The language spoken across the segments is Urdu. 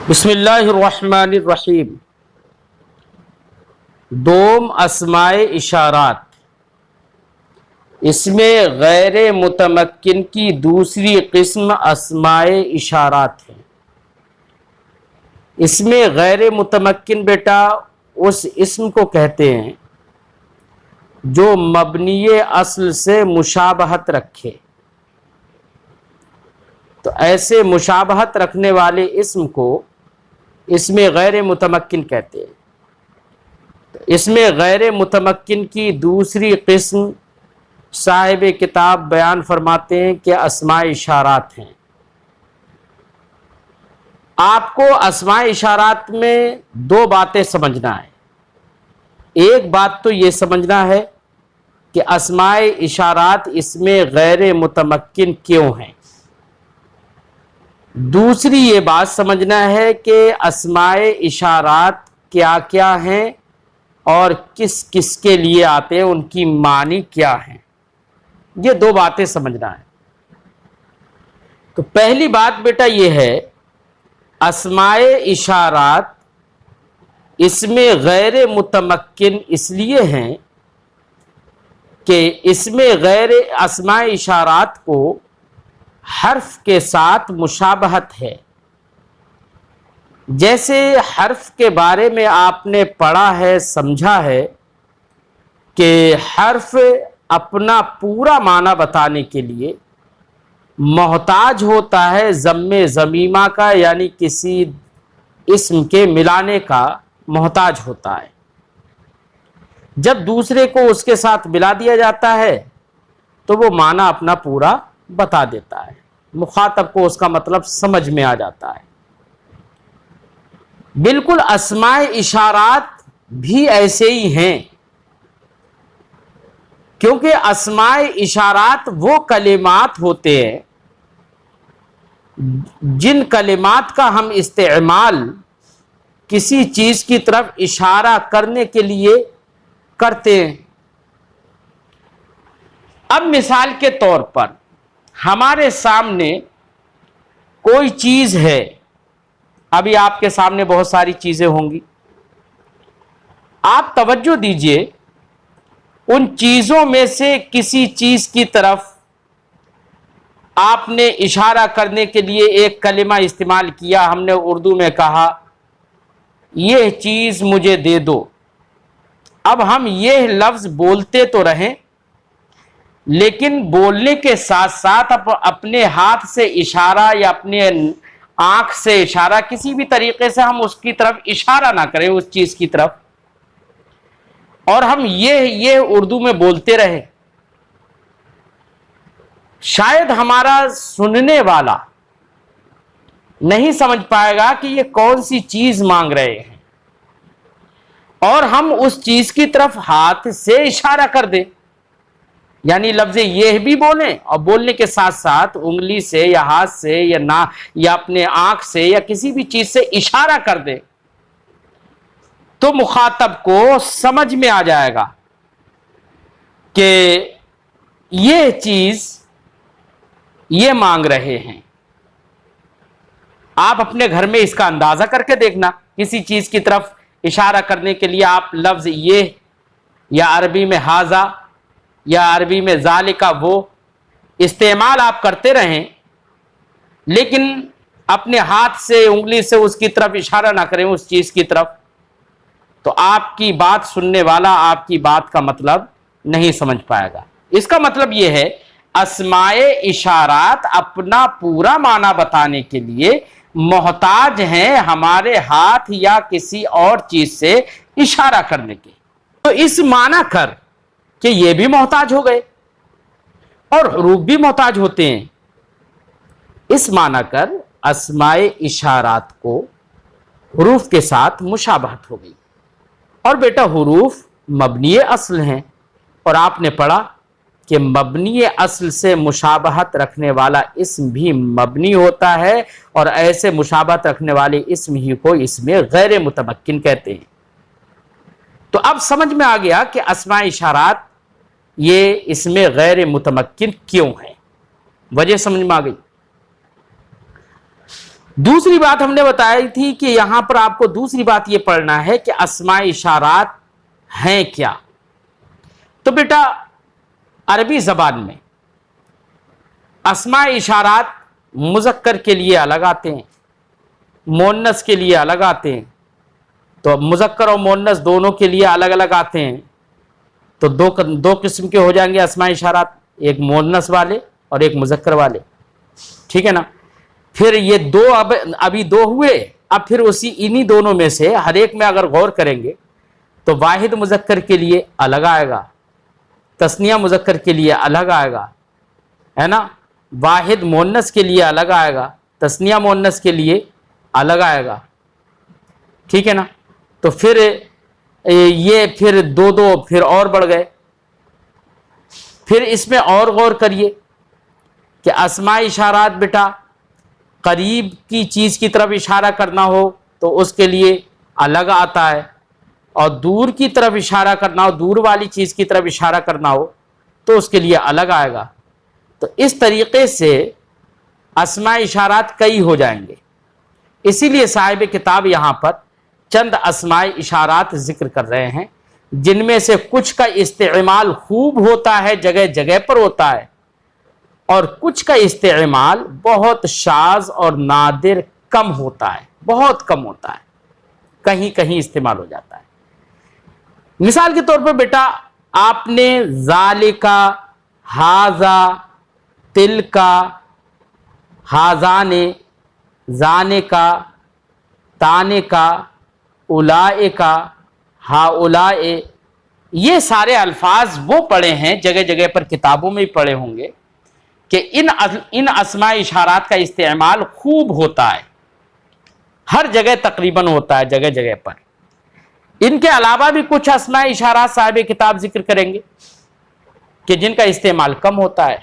بسم اللہ الرحمن الرحیم۔ دوم اسماء اشارات، اس میں غیر متمکن کی دوسری قسم اسماء اشارات ہے۔ اس میں غیر متمکن بیٹا اس اسم کو کہتے ہیں جو مبنی اصل سے مشابہت رکھے، تو ایسے مشابہت رکھنے والے اسم کو اس میں غیر متمکن کہتے ہیں۔ تو اس میں غیر متمکن کی دوسری قسم صاحب کتاب بیان فرماتے ہیں کہ اسماء اشارات ہیں۔ آپ کو اسماء اشارات میں دو باتیں سمجھنا ہے۔ ایک بات تو یہ سمجھنا ہے کہ اسماء اشارات اس میں غیر متمکن کیوں ہیں۔ دوسری یہ بات سمجھنا ہے کہ اسماء اشارات کیا کیا ہیں اور کس کس کے لیے آتے ہیں، ان کی معنی کیا ہیں۔ یہ دو باتیں سمجھنا ہے۔ تو پہلی بات بیٹا یہ ہے، اسماء اشارات اس میں غیر متمکن اس لیے ہیں کہ اس میں غیر اسماء اشارات کو حرف کے ساتھ مشابہت ہے۔ جیسے حرف کے بارے میں آپ نے پڑھا ہے، سمجھا ہے کہ حرف اپنا پورا معنی بتانے کے لیے محتاج ہوتا ہے ضم ضمیمہ کا، یعنی کسی اسم کے ملانے کا محتاج ہوتا ہے۔ جب دوسرے کو اس کے ساتھ ملا دیا جاتا ہے تو وہ معنی اپنا پورا بتا دیتا ہے، مخاطب کو اس کا مطلب سمجھ میں آ جاتا ہے۔ بالکل اسماء اشارات بھی ایسے ہی ہیں، کیونکہ اسماء اشارات وہ کلمات ہوتے ہیں جن کلمات کا ہم استعمال کسی چیز کی طرف اشارہ کرنے کے لیے کرتے ہیں۔ اب مثال کے طور پر ہمارے سامنے کوئی چیز ہے، ابھی آپ کے سامنے بہت ساری چیزیں ہوں گی، آپ توجہ دیجئے، ان چیزوں میں سے کسی چیز کی طرف آپ نے اشارہ کرنے کے لیے ایک کلمہ استعمال کیا، ہم نے اردو میں کہا یہ چیز مجھے دے دو۔ اب ہم یہ لفظ بولتے تو رہیں، لیکن بولنے کے ساتھ ساتھ اپنے ہاتھ سے اشارہ یا اپنے آنکھ سے اشارہ، کسی بھی طریقے سے ہم اس کی طرف اشارہ نہ کریں، اس چیز کی طرف، اور ہم یہ اردو میں بولتے رہے۔ شاید ہمارا سننے والا نہیں سمجھ پائے گا کہ یہ کون سی چیز مانگ رہے ہیں، اور ہم اس چیز کی طرف ہاتھ سے اشارہ کر دیں، یعنی لفظ یہ بھی بولیں اور بولنے کے ساتھ ساتھ انگلی سے یا ہاتھ سے یا اپنے آنکھ سے یا کسی بھی چیز سے اشارہ کر دیں، تو مخاطب کو سمجھ میں آ جائے گا کہ یہ چیز یہ مانگ رہے ہیں۔ آپ اپنے گھر میں اس کا اندازہ کر کے دیکھنا، کسی چیز کی طرف اشارہ کرنے کے لیے آپ لفظ یہ یا عربی میں ہاذا یا عربی میں ذالک وہ استعمال آپ کرتے رہیں، لیکن اپنے ہاتھ سے انگلی سے اس کی طرف اشارہ نہ کریں اس چیز کی طرف، تو آپ کی بات سننے والا آپ کی بات کا مطلب نہیں سمجھ پائے گا۔ اس کا مطلب یہ ہے، اسماء اشارات اپنا پورا معنی بتانے کے لیے محتاج ہیں ہمارے ہاتھ یا کسی اور چیز سے اشارہ کرنے کے۔ تو اس معنی کر کہ یہ بھی محتاج ہو گئے اور حروف بھی محتاج ہوتے ہیں، اس معنی کر اسماء اشارات کو حروف کے ساتھ مشابہت ہو گئی۔ اور بیٹا حروف مبنی اصل ہیں، اور آپ نے پڑھا کہ مبنی اصل سے مشابہت رکھنے والا اسم بھی مبنی ہوتا ہے، اور ایسے مشابہت رکھنے والے اسم ہی کو اس میں غیر متمکن کہتے ہیں۔ تو اب سمجھ میں آ گیا کہ اسماء اشارات یہ اس میں غیر متمکن کیوں ہیں، وجہ سمجھ میں آ گئی۔ دوسری بات ہم نے بتائی تھی کہ یہاں پر آپ کو دوسری بات یہ پڑھنا ہے کہ اسماء اشارات ہیں کیا. تو بیٹا عربی زبان میں اسماء اشارات مذکر کے لیے الگ آتے ہیں، مؤنث کے لیے الگ آتے ہیں. تو مذکر اور مؤنث دونوں کے لیے الگ الگ آتے ہیں. تو دو قسم کے ہو جائیں گے اسماء اشارات، ایک مؤنث والے اور ایک مذکر والے. ٹھیک ہے نا. پھر یہ دو ابھی دو ہوئے. اب پھر انہی دونوں میں سے ہر ایک میں اگر غور کریں گے تو واحد مذکر کے لیے الگ آئے گا، تثنیہ مذکر کے لیے الگ آئے گا، ہے نا. واحد مؤنث کے لیے الگ آئے گا، تثنیہ مؤنث کے لیے الگ آئے گا. ٹھیک ہے نا. تو پھر یہ پھر دو پھر اور بڑھ گئے. پھر اس میں اور غور کریے کہ اسماء اشارات بیٹا قریب کی چیز کی طرف اشارہ کرنا ہو تو اس کے لیے الگ آتا ہے، اور دور کی طرف اشارہ کرنا ہو، دور والی چیز کی طرف اشارہ کرنا ہو تو اس کے لیے الگ آئے گا. تو اس طریقے سے اسماء اشارات کئی ہو جائیں گے. اسی لیے صاحب کتاب یہاں پر چند اسماء اشارات ذکر کر رہے ہیں جن میں سے کچھ کا استعمال خوب ہوتا ہے، جگہ جگہ پر ہوتا ہے، اور کچھ کا استعمال بہت شاذ اور نادر کم ہوتا ہے، بہت کم ہوتا ہے، کہیں کہیں استعمال ہو جاتا ہے. مثال کے طور پر بیٹا آپ نے ذالکا، ہاذا، تلکا، ہاذانے، زانے کا، تانے کا، اولائے کا، ہاؤلائے، یہ سارے الفاظ وہ پڑھے ہیں، جگہ جگہ پر کتابوں میں بھی پڑھے ہوں گے کہ ان اسماء اشارات کا استعمال خوب ہوتا ہے، ہر جگہ تقریباً ہوتا ہے، جگہ جگہ پر. ان کے علاوہ بھی کچھ اسماء اشارات صاحب کتاب ذکر کریں گے کہ جن کا استعمال کم ہوتا ہے.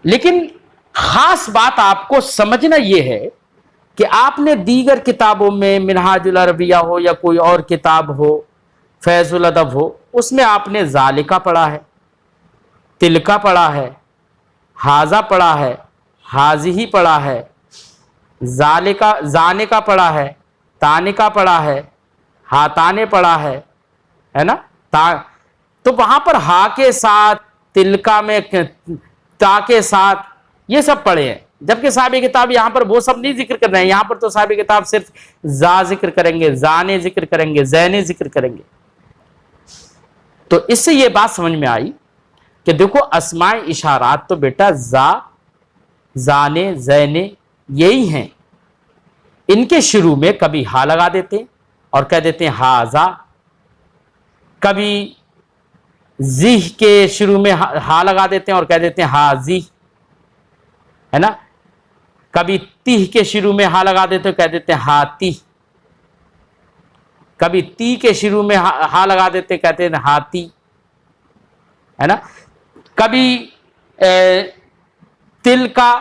لیکن خاص بات آپ کو سمجھنا یہ ہے کہ آپ نے دیگر کتابوں میں منہاج العربیہ ہو یا کوئی اور کتاب ہو، فیض الادب ہو، اس میں آپ نے ذالکا پڑھا ہے، تلکا پڑھا ہے، ہاذا پڑھا ہے، ہاذی پڑھا ہے، ذالکا، زانے کا پڑھا ہے، تانے کا پڑھا ہے، ہاتانے پڑھا ہے نا. تو وہاں پر ہا کے ساتھ، تلکا میں تا کے ساتھ، یہ سب پڑھے ہیں. جبکہ صاحب کتاب یہاں پر وہ سب نہیں ذکر کر رہے ہیں. یہاں پر تو صاحب کتاب صرف زا ذکر کریں گے، زانے ذکر کریں گے، زینے ذکر کریں گے. تو اس سے یہ بات سمجھ میں آئی کہ دیکھو اسماء اشارات تو بیٹا زا، زانے، زینے یہی ہیں. ان کے شروع میں کبھی ہا لگا دیتے ہیں اور کہہ دیتے ہیں ہاذا، کبھی زیح کے شروع میں ہا لگا دیتے ہیں اور کہہ دیتے ہیں ہاذی، ہے نا. کبھی تیہ کے شروع میں ہا لگا دیتے ہیں، کہہ دیتے ہیں ہاتی. کبھی تی کے شروع میں ہا لگا دیتے ہیں، کہتے ہیں ہاتی، ہے نا. کبھی تل کا،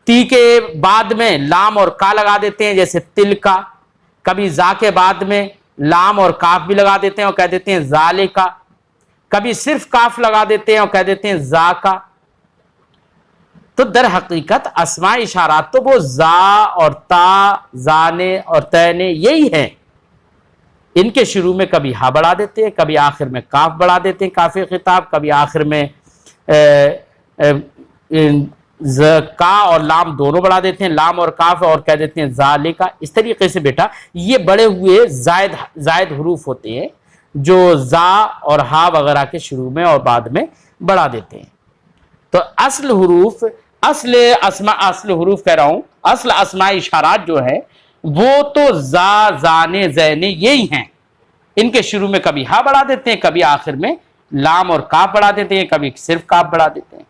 تی کے بعد میں لام اور کا لگا دیتے ہیں جیسے تل کا. کبھی زا کے بعد میں لام اور کاف بھی لگا دیتے ہیں اور کہہ دیتے ہیں ذالے کا. کبھی صرف کاف لگا دیتے ہیں اور کہہ دیتے ہیں زا کا. تو در حقیقت اسماء اشارات تو وہ زا اور تا، زانے اور تینے یہی ہیں. ان کے شروع میں کبھی ہا بڑھا دیتے ہیں، کبھی آخر میں کاف بڑھا دیتے ہیں، کاف خطاب، کبھی آخر میں کا اور لام دونوں بڑھا دیتے ہیں، لام اور کاف، اور کہہ دیتے ہیں ذالے کا. اس طریقے سے بیٹا یہ بڑے ہوئے زائد حروف ہوتے ہیں جو زا اور ہا وغیرہ کے شروع میں اور بعد میں بڑھا دیتے ہیں. تو اصل حروف کہہ رہا ہوں، اصل اسماء اشارات جو ہے وہ تو زا، زانے، زینے یہی ہیں. ان کے شروع میں کبھی ہا بڑھا دیتے ہیں، کبھی آخر میں لام اور کاف بڑھا دیتے ہیں، کبھی صرف کاف بڑھا دیتے ہیں.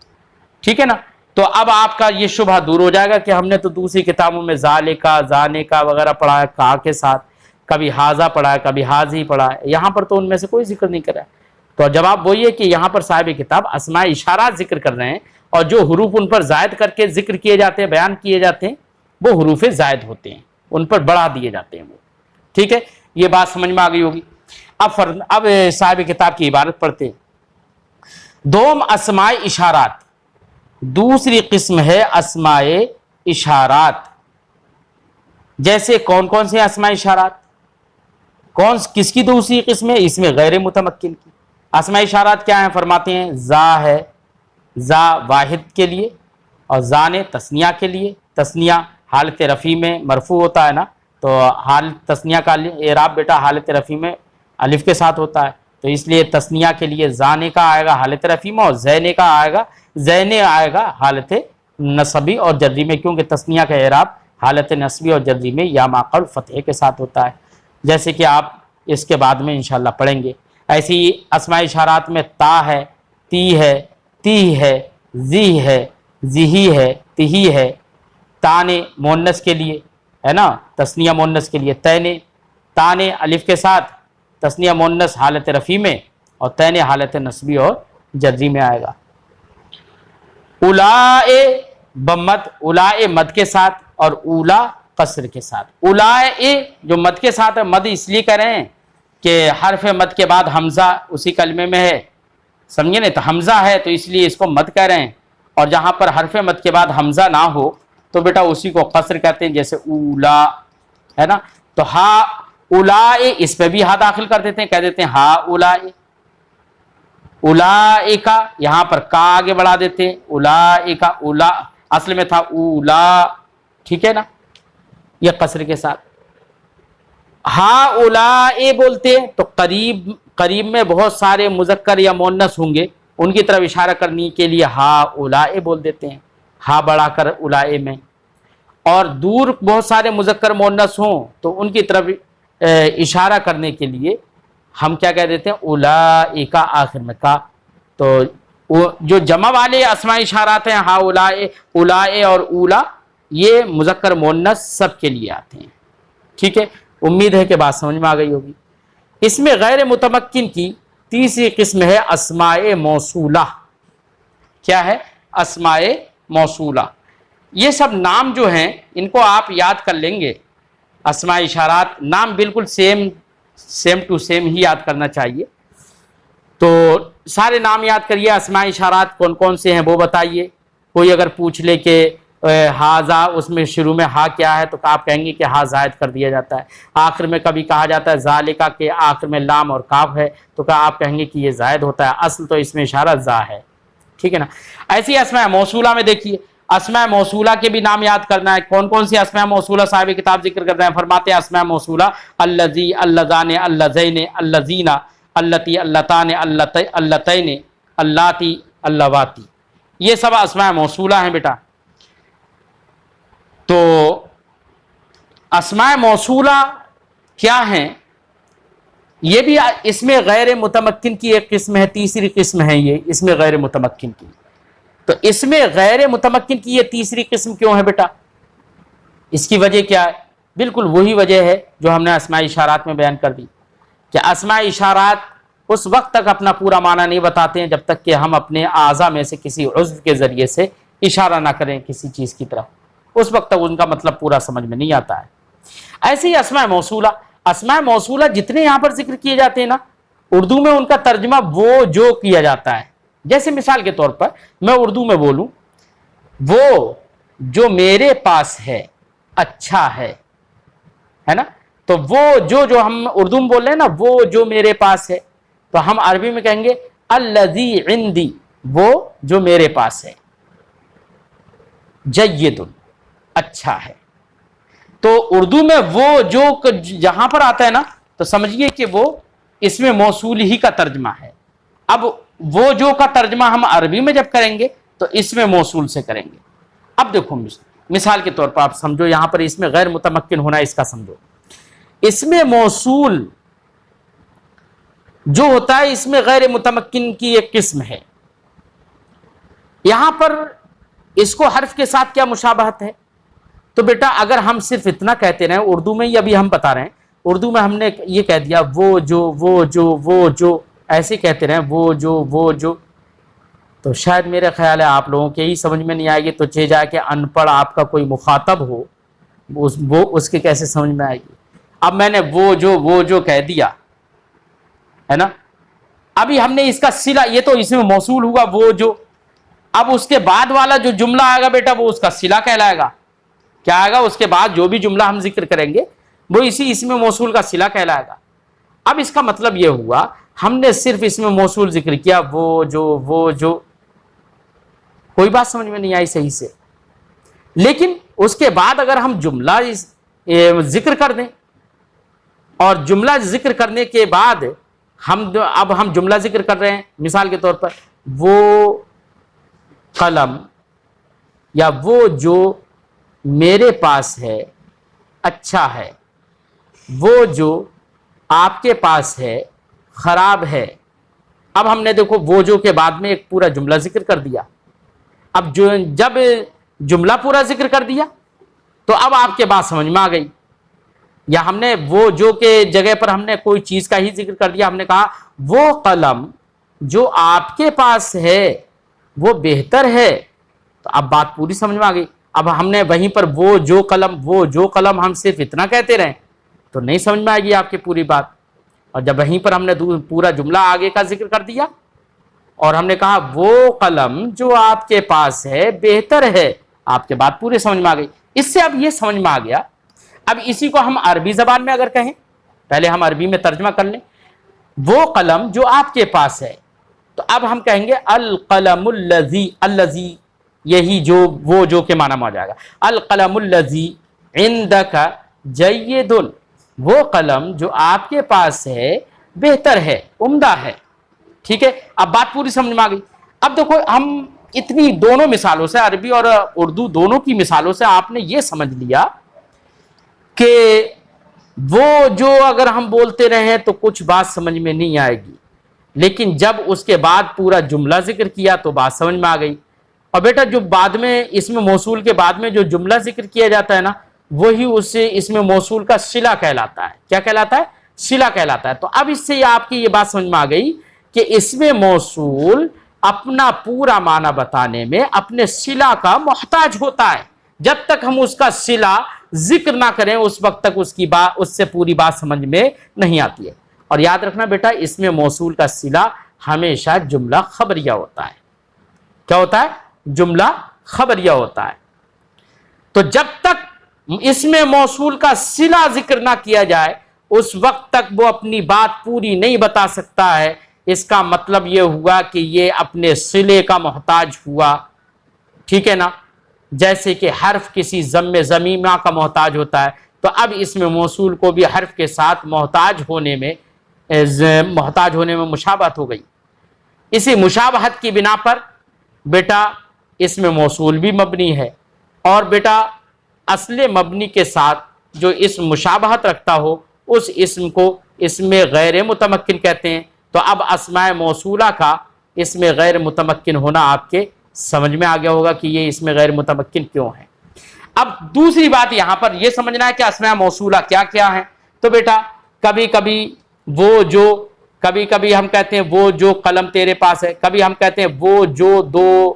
ٹھیک ہے نا. تو اب آپ کا یہ شبہ دور ہو جائے گا کہ ہم نے تو دوسری کتابوں میں ذالے کا، زانے کا وغیرہ پڑھا ہے کا کے ساتھ، کبھی ہاذا پڑھا ہے، کبھی ہاذی پڑھا ہے. یہاں پر تو ان میں سے کوئی ذکر نہیں کرا ہے. تو جواب وہی ہے کہ یہاں پر صاحب کتاب اسماء اشارات ذکر کر رہے ہیں، اور جو حروف ان پر زائد کر کے ذکر کیے جاتے ہیں، بیان کیے جاتے ہیں، وہ حروف زائد ہوتے ہیں، ان پر بڑھا دیے جاتے ہیں وہ. ٹھیک ہے، یہ بات سمجھ میں آ گئی ہوگی. اب صاحب کتاب کی عبارت پڑھتے ہیں. دوم اسماء اشارات، دوسری قسم ہے اسماء اشارات. جیسے کون کون سے اسماء اشارات، کس کی دوسری قسم ہے؟ اس میں غیر متمکن کی اسماء اشارات کیا ہیں؟ فرماتے ہیں زا ہے، زا واحد کے لیے، اور زا نے تثنیہ کے لیے، تثنیہ حالت رفیع میں مرفوع ہوتا ہے نا، تو حالت تثنیہ کا اعراب بیٹا حالت رفیع میں الف کے ساتھ ہوتا ہے، تو اس لیے تثنیہ کے لیے زانے کا آئے گا حالت رفیع میں، اور زینے کا آئے گا، زینے آئے گا حالت نصبی اور جری میں، کیونکہ تثنیہ کا اعراب حالت نصبی اور جری میں یا ما قبل فتح کے ساتھ ہوتا ہے، جیسے کہ آپ اس کے بعد میں انشاءاللہ پڑھیں گے۔ ایسی اسماء اشارات میں تا ہے، تی ہے، تی ہے، زی ہے، زی ہے، تہی ہے، تانے مونس کے لیے ہے نا، تثنیہ مونس کے لیے تینے، تانے الف کے ساتھ تثنیہ مونس حالت رفیع میں، اور تینے حالت نصبی اور جری میں آئے گا۔ اولائے بمد، اولائے مد کے ساتھ اور اولا قصر کے ساتھ۔ اولائے جو مد کے ساتھ ہے، مد اس لیے کہہ رہے ہیں کہ حرف مد کے بعد حمزہ اسی کلمے میں ہے، سمجھے نا، تو حمزہ ہے تو اس لیے اس کو مد کہہ رہے ہیں، اور جہاں پر حرف مد کے بعد حمزہ نہ ہو تو بیٹا اسی کو قصر کہتے ہیں، جیسے اولا ہے نا، تو ہا اولائے اس پہ بھی ہا داخل کر دیتے ہیں، کہہ دیتے ہیں ہا اولائے، اولائکا یہاں پر کا آگے بڑھا دیتے ہیں، اولائکا، اولا اصل میں تھا اولا، ٹھیک ہے نا، یہ قصر کے ساتھ۔ ہا اولائے بولتے ہیں تو قریب میں بہت سارے مذکر یا مؤنث ہوں گے، ان کی طرف اشارہ کرنے کے لیے ہا اولائے بول دیتے ہیں، ہا بڑھا کر اولائے میں، اور دور بہت سارے مذکر مؤنث ہوں تو ان کی طرف اشارہ کرنے کے لیے ہم کیا کہہ دیتے ہیں؟ اولائکا آخر میں کا۔ تو جو جمع والے اسماء اشارات ہیں ہا اولائے، اولائے اور اولا، یہ مذکر مؤنث سب کے لیے آتے ہیں، ٹھیک ہے، امید ہے کہ بات سمجھ میں آ گئی ہوگی۔ اس میں غیر متمکن کی تیسری قسم ہے اسماء موصولہ۔ کیا ہے؟ اسماء موصولہ۔ یہ سب نام جو ہیں ان کو آپ یاد کر لیں گے، اسماء اشارات نام بالکل سیم ٹو سیم ہی یاد کرنا چاہیے، تو سارے نام یاد کریے، اسماء اشارات کون کون سے ہیں وہ بتائیے۔ کوئی اگر پوچھ لے کہ ہاذا، اس میں شروع میں ہا کیا ہے تو آپ کہیں گے کہ ہا زائد کر دیا جاتا ہے، آخر میں کبھی کہا جاتا ہے ذالکا کے آخر میں لام اور کاف ہے تو آپ کہیں گے کہ یہ زائد ہوتا ہے، اصل تو اس میں اشارہ زا ہے، ٹھیک ہے نا۔ ایسی اسماء موصولہ میں دیکھیے، اسماء موصولہ کے بھی نام یاد کرنا ہے، کون کون سی اسماء موصولہ صاحب کتاب ذکر کر رہے ہیں، فرماتے ہیں اسماء موصولہ الذی، اللذان، اللذین، اللذین، اللتی، اللتان، اللتین، اللاتی، اللواتی، یہ سب اسماء موصولہ ہیں بیٹا۔ تو اسماء موصولہ کیا ہیں؟ یہ بھی اس میں غیر متمکن کی ایک قسم ہے، تیسری قسم ہے یہ اس میں غیر متمکن کی۔ تو اس میں غیر متمکن کی یہ تیسری قسم کیوں ہے بیٹا؟ اس کی وجہ کیا ہے؟ بالکل وہی وجہ ہے جو ہم نے اسماء اشارات میں بیان کر دی، کہ اسماء اشارات اس وقت تک اپنا پورا معنی نہیں بتاتے ہیں جب تک کہ ہم اپنے اعضاء میں سے کسی عضو کے ذریعے سے اشارہ نہ کریں کسی چیز کی طرف، اس وقت تک ان کا مطلب پورا سمجھ میں نہیں آتا ہے۔ ایسے ہی اسماء موصولہ، اسماء موصولہ جتنے یہاں پر ذکر کیے جاتے ہیں نا، اردو میں ان کا ترجمہ وہ جو کیا جاتا ہے، جیسے مثال کے طور پر میں اردو میں بولوں وہ جو میرے پاس ہے اچھا ہے نا، تو وہ جو ہم اردو میں بول رہے ہیں نا، وہ جو میرے پاس ہے، تو ہم عربی میں کہیں گے الذی عندی، وہ جو میرے پاس ہے، جید، اچھا ہے۔ تو اردو میں وہ جو جہاں پر آتا ہے نا تو سمجھیے کہ وہ اس میں موصول ہی کا ترجمہ ہے۔ اب وہ جو کا ترجمہ ہم عربی میں جب کریں گے تو اس میں موصول سے کریں گے۔ اب دیکھو مثال کے طور پر آپ سمجھو، یہاں پر اس میں غیر متمکن ہونا اس کا سمجھو، اس میں موصول جو ہوتا ہے اس میں غیر متمکن کی ایک قسم ہے۔ یہاں پر اس کو حرف کے ساتھ کیا مشابہت ہے؟ تو بیٹا اگر ہم صرف اتنا کہتے رہیں، اردو میں ہی ابھی ہم بتا رہے ہیں، اردو میں ہم نے یہ کہہ دیا وہ جو ایسے کہتے رہیں وہ جو، تو شاید میرے خیال ہے آپ لوگوں کے ہی سمجھ میں نہیں آئے گی، تو چاہے جائے کہ ان پڑھ آپ کا کوئی مخاطب ہو وہ اس کے کیسے سمجھ میں آئے گی۔ اب میں نے وہ جو کہہ دیا ہے نا، ابھی ہم نے اس کا صلہ، یہ تو اس میں موصول ہوا وہ جو، اب اس کے بعد والا جو جملہ آئے گا بیٹا وہ اس کا صلہ کہلائے گا، کیا آئے گا اس کے بعد جو بھی جملہ ہم ذکر کریں گے وہ اسی اسم موصول کا صلہ کہلائے گا۔ اب اس کا مطلب یہ ہوا ہم نے صرف اسم موصول ذکر کیا، وہ جو کوئی بات سمجھ میں نہیں آئی صحیح سے، لیکن اس کے بعد اگر ہم جملہ ذکر کر دیں اور جملہ ذکر کرنے کے بعد اب ہم جملہ ذکر کر رہے ہیں، مثال کے طور پر وہ قلم یا وہ جو میرے پاس ہے اچھا ہے، وہ جو آپ کے پاس ہے خراب ہے۔ اب ہم نے دیکھو وہ جو کے بعد میں ایک پورا جملہ ذکر کر دیا۔ اب جب جملہ پورا ذکر کر دیا تو اب آپ کے بات سمجھ میں آ گئی، یا ہم نے وہ جو کے جگہ پر ہم نے کوئی چیز کا ہی ذکر کر دیا، ہم نے کہا وہ قلم جو آپ کے پاس ہے وہ بہتر ہے، تو اب بات پوری سمجھ میں آ گئی۔ اب ہم نے وہیں پر وہ جو قلم ہم صرف اتنا کہتے رہیں تو نہیں سمجھ میں آئے گی آپ کی پوری بات، اور جب وہیں پر ہم نے پورا جملہ آگے کا ذکر کر دیا اور ہم نے کہا وہ قلم جو آپ کے پاس ہے بہتر ہے، آپ کے بات پورے سمجھ میں آ گئی۔ اس سے اب یہ سمجھ میں آ گیا، اب اسی کو ہم عربی زبان میں اگر کہیں، پہلے ہم عربی میں ترجمہ کر لیں، وہ قلم جو آپ کے پاس ہے، تو اب ہم کہیں گے القلم الذی، یہی وہ جو کے معنی میں آ جائے گا، القلم الذی عندک جید، وہ قلم جو آپ کے پاس ہے بہتر ہے، عمدہ ہے۔ ٹھیک ہے، اب بات پوری سمجھ میں آ گئی۔ اب دیکھو ہم اتنی دونوں مثالوں سے، عربی اور اردو دونوں کی مثالوں سے آپ نے یہ سمجھ لیا کہ وہ جو اگر ہم بولتے رہیں تو کچھ بات سمجھ میں نہیں آئے گی، لیکن جب اس کے بعد پورا جملہ ذکر کیا تو بات سمجھ میں آ گئی۔ اور بیٹا جو بعد میں اسم موصول کے بعد میں جو جملہ ذکر کیا جاتا ہے نا، وہی اسے اسم موصول کا صلہ کہلاتا ہے۔ کیا کہلاتا ہے؟ صلہ کہلاتا ہے۔ تو اب اس سے آپ کی یہ بات سمجھ میں آ گئی کہ اسم موصول اپنا پورا معنی بتانے میں اپنے صلہ کا محتاج ہوتا ہے۔ جب تک ہم اس کا صلہ ذکر نہ کریں اس وقت تک اس سے پوری بات سمجھ میں نہیں آتی ہے۔ اور یاد رکھنا بیٹا، اسم موصول کا صلہ ہمیشہ جملہ خبریہ ہوتا ہے۔ کیا ہوتا ہے؟ جملہ خبریہ ہوتا ہے۔ تو جب تک اسم موصول کا صلہ ذکر نہ کیا جائے اس وقت تک وہ اپنی بات پوری نہیں بتا سکتا ہے۔ اس کا مطلب یہ ہوا کہ یہ اپنے صلے کا محتاج ہوا۔ ٹھیک ہے نا، جیسے کہ حرف کسی ضم ضمیمہ کا محتاج ہوتا ہے، تو اب اسم موصول کو بھی حرف کے ساتھ محتاج ہونے میں مشابہت ہو گئی۔ اسی مشابہت کی بنا پر بیٹا اسم موصول بھی مبنی ہے، اور بیٹا اصل مبنی کے ساتھ جو اسم مشابہت رکھتا ہو اس اسم کو اسم غیر متمکن کہتے ہیں۔ تو اب اسماء موصولہ کا اسم غیر متمکن ہونا آپ کے سمجھ میں آ گیا ہوگا کہ یہ اسم غیر متمکن کیوں ہے۔ اب دوسری بات یہاں پر یہ سمجھنا ہے کہ اسماء موصولہ کیا کیا ہیں۔ تو بیٹا کبھی کبھی ہم کہتے ہیں وہ جو قلم تیرے پاس ہے، کبھی ہم کہتے ہیں وہ جو دو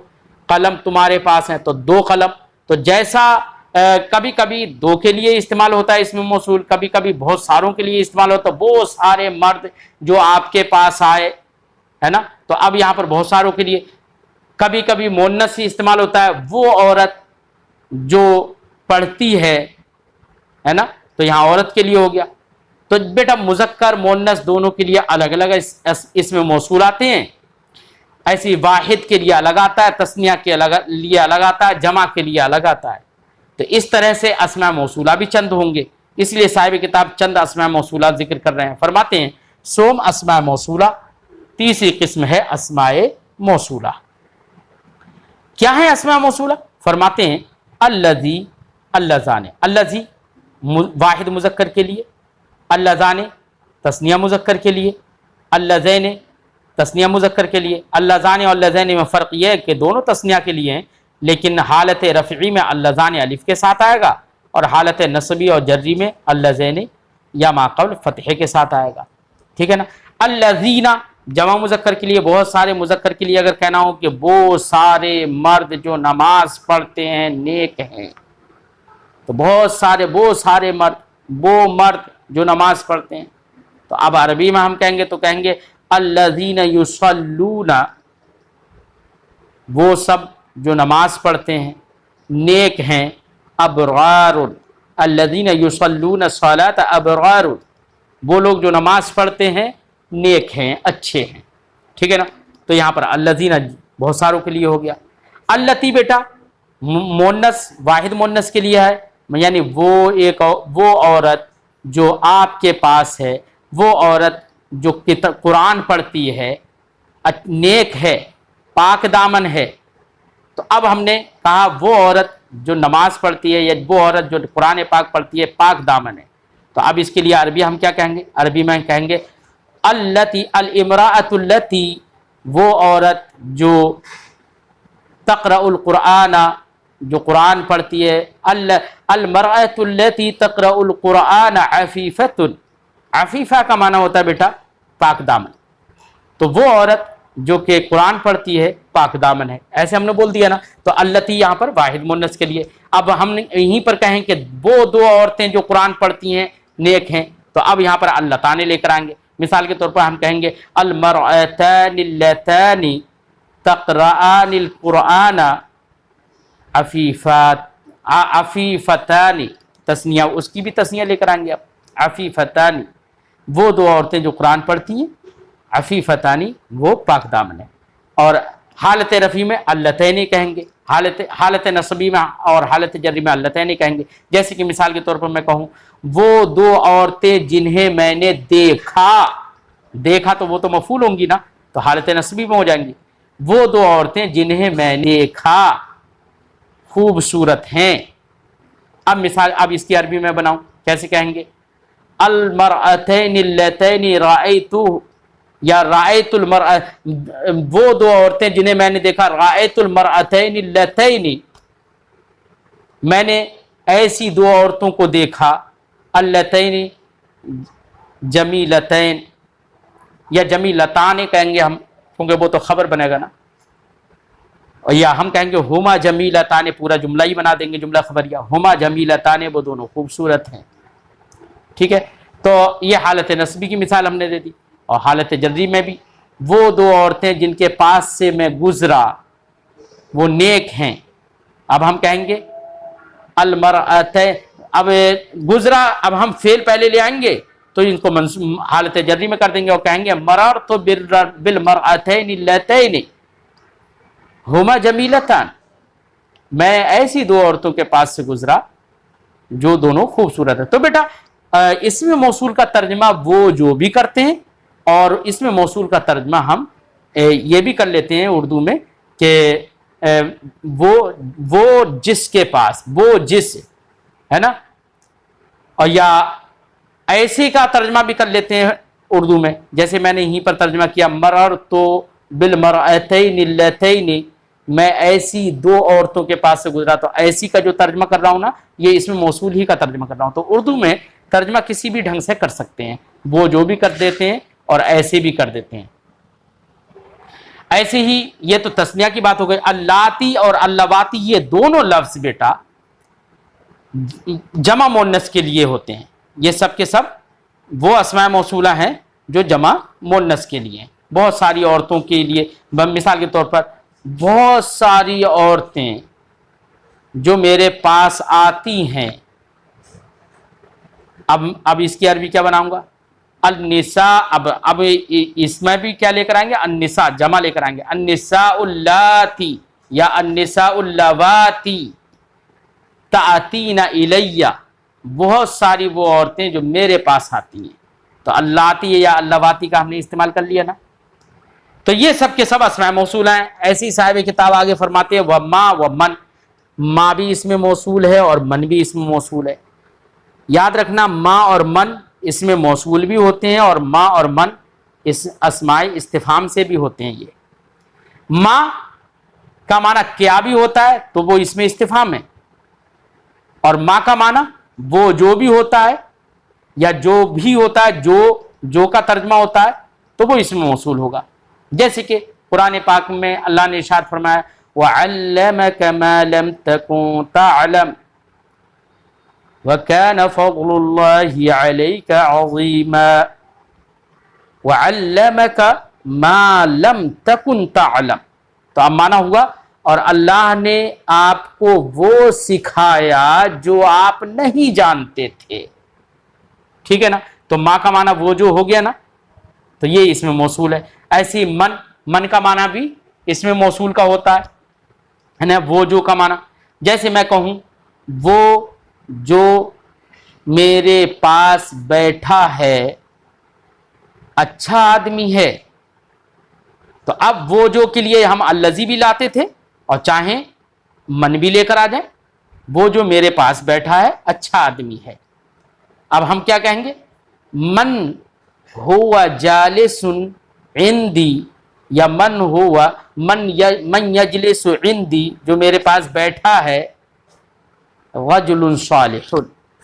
قلم تمہارے پاس ہیں، تو دو قلم۔ تو جیسا کبھی کبھی دو کے لیے استعمال ہوتا ہے اسم موصول، کبھی کبھی بہت ساروں کے لیے استعمال ہوتا ہے، وہ سارے مرد جو آپ کے پاس آئے، ہے نا۔ تو اب یہاں پر بہت ساروں کے لیے، کبھی کبھی مؤنث ہی استعمال ہوتا ہے، وہ عورت جو پڑھتی ہے نا، تو یہاں عورت کے لیے ہو گیا۔ تو بیٹا مذکر مؤنث دونوں کے لیے الگ الگ اسم موصول آتے ہیں، ایسی واحد کے لیے الگ آتا ہے، تثنیہ کے لیے الگ آتا ہے، جمع کے لیے الگ آتا ہے۔ تو اس طرح سے اسماء موصولہ بھی چند ہوں گے، اس لیے صاحب کتاب چند اسماء موصولہ ذکر کر رہے ہیں۔ فرماتے ہیں سوم اسماء موصولہ، تیسری قسم ہے اسماء موصولہ۔ کیا ہے اسماء موصولہ؟ فرماتے ہیں الذی، اللذان، الذی واحد مذکر کے لیے، اللذان تثنیہ مذکر کے لیے، اللذین تثنیہ مذکر کے لیے۔ اللذان اور اللذین میں فرق یہ ہے کہ دونوں تثنیہ کے لیے ہیں، لیکن حالت رفعی میں اللذان الف کے ساتھ آئے گا، اور حالت نصبی اور جری میں اللذین یا ما قبل فتحے کے ساتھ آئے گا۔ ٹھیک ہے نا۔ الذین جمع مذکر کے لیے، بہت سارے مذکر کے لیے اگر کہنا ہو کہ وہ سارے مرد جو نماز پڑھتے ہیں نیک ہیں، تو بہت سارے مرد جو نماز پڑھتے ہیں، تو اب عربی میں ہم کہیں گے تو کہیں گے الذین یصلون، وہ سب جو نماز پڑھتے ہیں نیک ہیں ابرار الذین یصلون الصلاۃ ابرار، وہ لوگ جو نماز پڑھتے ہیں نیک ہیں، اچھے ہیں، ٹھیک ہے نا. تو یہاں پر الذین بہت ساروں کے لیے ہو گیا. التی بیٹا مونس، واحد مونس کے لیے ہے، یعنی وہ عورت جو آپ کے پاس ہے، وہ عورت جو قرآن پڑھتی ہے، نیک ہے، پاک دامن ہے. تو اب ہم نے کہا وہ عورت جو نماز پڑھتی ہے یا وہ عورت جو قرآن پاک پڑھتی ہے پاک دامن ہے. تو اب اس کے لیے عربی ہم کیا کہیں گے؟ عربی میں کہیں گے التی، الامراۃ التی، وہ عورت جو تقرأ القرآن، جو قرآن پڑھتی ہے. المرأۃ التی تقرأ القرآن عفیفۃ، عفیفہ کا معنی ہوتا ہے بیٹا پاک دامن. تو وہ عورت جو کہ قرآن پڑھتی ہے پاک دامن ہے، ایسے ہم نے بول دیا نا. تو التی یہاں پر واحد مونس کے لیے. اب ہم یہیں پر کہیں کہ وہ دو عورتیں جو قرآن پڑھتی ہیں نیک ہیں، تو اب یہاں پر اللتان لے کر آئیں گے. مثال کے طور پر ہم کہیں گے المرأتان اللتان تقرآن القرآن عفیفات، عفیفتان، تسنیہ، اس کی بھی تسنیہ لے کر آئیں گے. اب عفیفتان، وہ دو عورتیں جو قرآن پڑھتی ہیں، عفیفتانی، وہ پاک دامن ہے. اور حالت رفیع میں اللتین کہیں گے، حالت نصبی میں اور حالت جری میں اللتین کہیں گے. جیسے کہ مثال کے طور پر میں کہوں وہ دو عورتیں جنہیں میں نے دیکھا، دیکھا تو وہ تو مفعول ہوں گی نا، تو حالت نصبی میں ہو جائیں گی. وہ دو عورتیں جنہیں میں نے دیکھا خوبصورت ہیں. اب مثال، اب اس کی عربی میں بناؤں، کیسے کہیں گے؟ المرأتین اللتین رأیت، یا رأیت المرأ، وہ دو عورتیں جنہیں میں نے دیکھا، رأیت المرأتین اللتین، میں نے ایسی دو عورتوں کو دیکھا، اللتین جمیلتین، یا جمیلتان کہیں گے ہم، کیونکہ وہ تو خبر بنے گا نا. یا ہم کہیں گے ہما جمیلتان، پورا جملہ ہی بنا دیں گے، جملہ خبریہ، ہما جمیلتان، وہ دونوں خوبصورت ہیں. ٹھیک ہے، تو یہ حالت نصبی کی مثال ہم نے دے دی. اور حالت جری میں بھی وہ دو عورتیں جن کے پاس سے میں گزرا وہ نیک ہیں. اب ہم کہیں گے المرأتین، اب گزرا، اب ہم فعل پہلے لے آئیں گے تو ان کو حالت جری میں کر دیں گے اور کہیں گے مررت بالمرأتین اللتین ہما جمیلتان، میں ایسی دو عورتوں کے پاس سے گزرا جو دونوں خوبصورت ہیں. تو بیٹا اسم موصول کا ترجمہ وہ جو بھی کرتے ہیں، اور اسم موصول کا ترجمہ ہم یہ بھی کر لیتے ہیں اردو میں کہ وہ جس کے پاس، وہ جس، ہے نا. اور یا ایسے کا ترجمہ بھی کر لیتے ہیں اردو میں، جیسے میں نے یہیں پر ترجمہ کیا مررت بالمرأتین اللتین، میں ایسی دو عورتوں کے پاس سے گزرا. تو ایسی کا جو ترجمہ کر رہا ہوں نا، یہ اسم موصول ہی کا ترجمہ کر رہا ہوں. تو اردو میں ترجمہ کسی بھی ڈھنگ سے کر سکتے ہیں، وہ جو بھی کر دیتے ہیں اور ایسے بھی کر دیتے ہیں. ایسے ہی یہ تو تسنیہ کی بات ہو گئی. اللاتی اور اللواتی یہ دونوں لفظ بیٹا جمع مونس کے لیے ہوتے ہیں. یہ سب کے سب وہ اسماء موصولہ ہیں جو جمع مونس کے لیے ہیں. بہت ساری عورتوں کے لیے، مثال کے طور پر بہت ساری عورتیں جو میرے پاس آتی ہیں. اب اس کی عربی کیا بناؤں گا؟ النساء. اب اس میں بھی کیا لے کر آئیں گے؟ النساء، جمع لے کر آئیں گے. النساء اللاتی یا النساء اللواتی تأتین الیہ، بہت ساری وہ عورتیں جو میرے پاس آتی ہیں. تو اللاتی یا اللواتی کا ہم نے استعمال کر لیا نا. تو یہ سب کے سب اسماء موصول ہیں. ایسی صاحب کتاب آگے فرماتے ہیں وما ومن، ما بھی اس میں موصول ہے اور من بھی اس میں موصول ہے. یاد رکھنا ما اور من اس میں موصول بھی ہوتے ہیں، اور ما اور من اس اسماء استفہام سے بھی ہوتے ہیں. یہ ما کا معنی کیا بھی ہوتا ہے تو وہ اس میں استفہام ہے، اور ما کا معنی وہ جو بھی ہوتا ہے یا جو بھی ہوتا ہے، جو کا ترجمہ ہوتا ہے تو وہ اس میں موصول ہوگا. جیسے کہ قرآن پاک میں اللہ نے ارشاد فرمایا وَعَلَّمَكَ مَا لَمْ تَكُنْ تَعْلَمْ وَكَانَ فَضْلُ اللَّهِ عَلَيْكَ عَظِيمًا. وَعَلَّمَكَ مَا لَمْ تَكُنْ تَعْلَمْ، تو اب معنی ہوا اور اللہ نے آپ کو وہ سکھایا جو آپ نہیں جانتے تھے. ٹھیک ہے نا؟ تو ما کا معنی وہ جو ہو گیا نا، تو یہ اس میں موصول ہے. ایسی من کا معنی بھی اس میں موصول کا ہوتا ہے نا، وہ جو کا معنی. جیسے میں کہوں وہ جو میرے پاس بیٹھا ہے اچھا آدمی ہے، تو اب وہ جو کے لیے ہم الذی بھی لاتے تھے اور چاہیں من بھی لے کر آ جائیں. وہ جو میرے پاس بیٹھا ہے اچھا آدمی ہے. اب ہم کیا کہیں گے؟ من ہوا جالس عندی، یا من یجلس عندی، جو میرے پاس بیٹھا ہے، رجل صالح،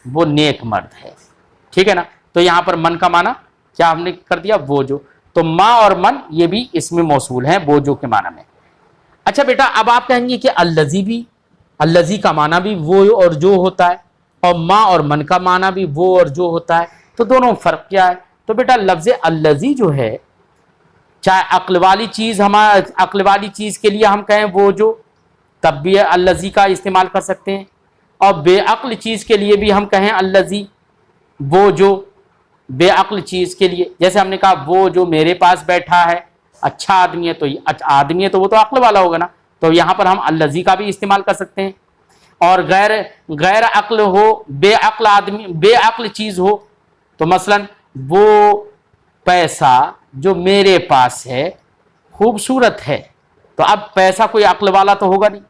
وہ نیک مرد ہے. ٹھیک ہے نا؟ تو یہاں پر من کا معنی کیا ہم نے کر دیا؟ وہ جو. تو ما اور من یہ بھی اس میں موصول ہیں وہ جو کے معنی میں. اچھا بیٹا، اب آپ کہیں گے کہ الذی بھی، الذی کا معنی بھی وہ اور جو ہوتا ہے، اور ما اور من کا معنی بھی وہ اور جو ہوتا ہے، تو دونوں فرق کیا ہے؟ تو بیٹا لفظ الذی جو ہے، چاہے عقل والی چیز، ہمارا عقل والی چیز کے لیے ہم کہیں وہ جو، تب بھی الذی کا استعمال کر سکتے ہیں، اور بے عقل چیز کے لیے بھی ہم کہیں الذی، وہ جو بے عقل چیز کے لیے. جیسے ہم نے کہا وہ جو میرے پاس بیٹھا ہے اچھا آدمی ہے، تو آدمی ہے تو وہ تو عقل والا ہوگا نا، تو یہاں پر ہم الذی کا بھی استعمال کر سکتے ہیں. اور غیر عقل ہو، بے عقل آدمی، بے عقل چیز ہو، تو مثلا وہ پیسہ جو میرے پاس ہے خوبصورت ہے، تو اب پیسہ کوئی عقل والا تو ہوگا نہیں.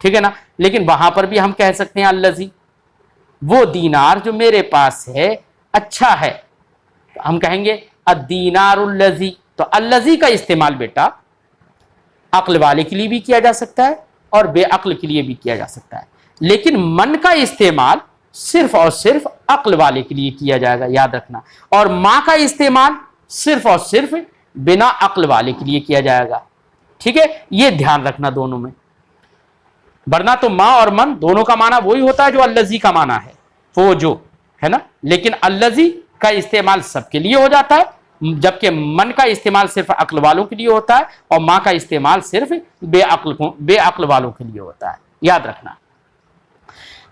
ٹھیک ہے نا؟ لیکن وہاں پر بھی ہم کہہ سکتے ہیں الذی. وہ دینار جو میرے پاس ہے اچھا ہے، تو ہم کہیں گے الدینار الذی. تو الذی کا استعمال بیٹا عقل والے کے لیے بھی کیا جا سکتا ہے اور بے عقل کے لیے بھی کیا جا سکتا ہے، لیکن من کا استعمال صرف اور صرف عقل والے کے لیے کیا جائے گا، یاد رکھنا. اور ما کا استعمال صرف اور صرف بنا عقل والے کے لیے کیا جائے گا. ٹھیک ہے؟ یہ دھیان رکھنا دونوں میں، ورنہ تو ما اور من دونوں کا معنی وہی ہوتا ہے جو الذی کا معنی ہے، وہ جو ہے نا. لیکن الذی کا استعمال سب کے لیے ہو جاتا ہے، جبکہ من کا استعمال صرف عقل والوں کے لیے ہوتا ہے، اور ما کا استعمال صرف بے عقل والوں کے لیے ہوتا ہے. یاد رکھنا.